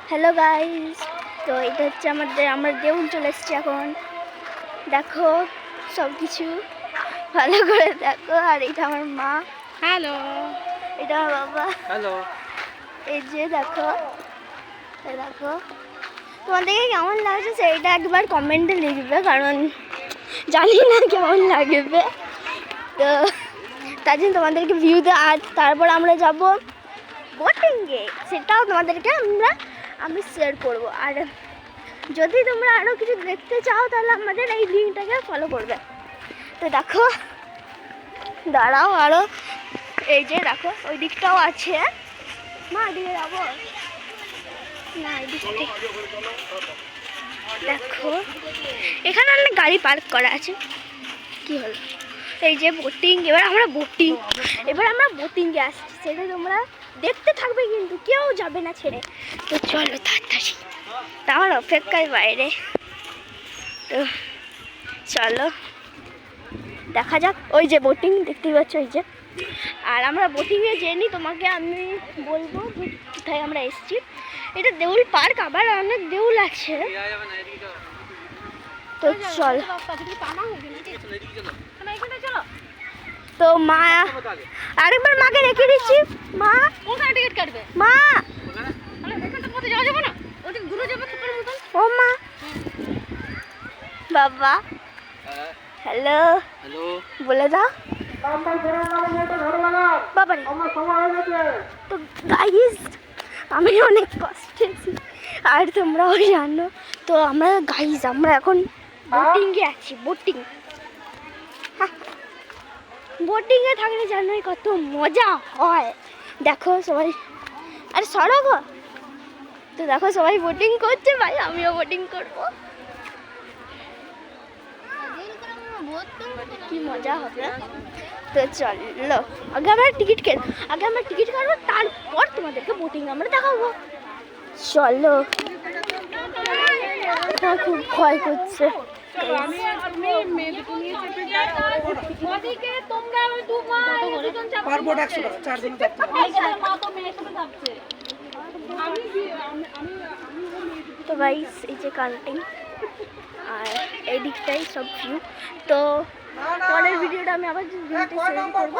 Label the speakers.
Speaker 1: Hello guys, তো এটা হচ্ছে আমরা দেউল চলে এসেছি এখন। দেখো সব কিছু ভালো করে দেখো। আর এটা আমার মা।
Speaker 2: হ্যালো।
Speaker 1: এটা আমার বাবা।
Speaker 3: হ্যালো।
Speaker 1: এই যে দেখো, দেখো তোমাদেরকে কেমন লাগছে সেইটা একবার কমেন্টে লিখবে, কারণ জানি না কেমন লাগবে। তো তার জন্য তোমাদেরকে ভিউ দেয়। আর তারপর আমরা যাব বোটিংয়ে, সেটাও তোমাদেরকে আমি শেয়ার করব। আর যদি তোমরা আরও কিছু দেখতে চাও তাহলে আমাদের এই লিঙ্কটাকে ফলো করবে। তো দেখো, দাঁড়াও আরও, এই যে দেখো ওই দিকটাও আছে। মা দিয়ে যাবো না, এই দিকটা দেখো, এখানে অনেক গাড়ি পার্ক করা আছে। কি হলো, এই যে বোটিং। এবার আমরা বোটিংয়ে আসছি, সেটা তোমরা দেখতে থাকবে, কিন্তু কেউ যাবে না ছেড়ে। তো চলো তাড়াতাড়ি, আমার অপেক্ষায় বাইরে। তো চলো দেখা যাক। ওই যে বোটিং দেখতে পাচ্ছ, ওই যে। আর আমরা বোটিংয়ে যেয়ে তোমাকে আমি বলবো যে কোথায় আমরা এসেছি। এটা দেউল পার্ক, আবার অনেক দেউল আছে। তো চল, তো মা আরেকবার মাকে রেখে দিচ্ছি। মা
Speaker 2: টিকিট কাটবে?
Speaker 1: মা
Speaker 2: যাওয়া যাবে না, ওটা দূরে যাবে।
Speaker 1: ও মা, বাবা হ্যালো
Speaker 3: হ্যালো
Speaker 1: বলে দাও বাবা। তো গাইস, আমি অনেক কষ্টে আছি আর তোমরাও জানো। তো আমরা এখন বোটিংয়ে আছি। বোটিংয়ে থাকলে জানোই কত মজা হয়। দেখো সবাই, আরে সরো গো। তো দেখো সবাই বোটিং করছে, ভাই আমিও বোটিং করবো। কি মজা হবে। তো চলো, আগে আমরা টিকিট কাটবো, তারপর তোমাদেরকে বোটিং আমরা দেখাবো। চলো, খুব ভয় করছে। তো গাইস, এই যে কানেক্টিং, আর এই দিকটাই সব ভিউ। তো পরের ভিডিওটা আমি আবার শেয়ার করবো।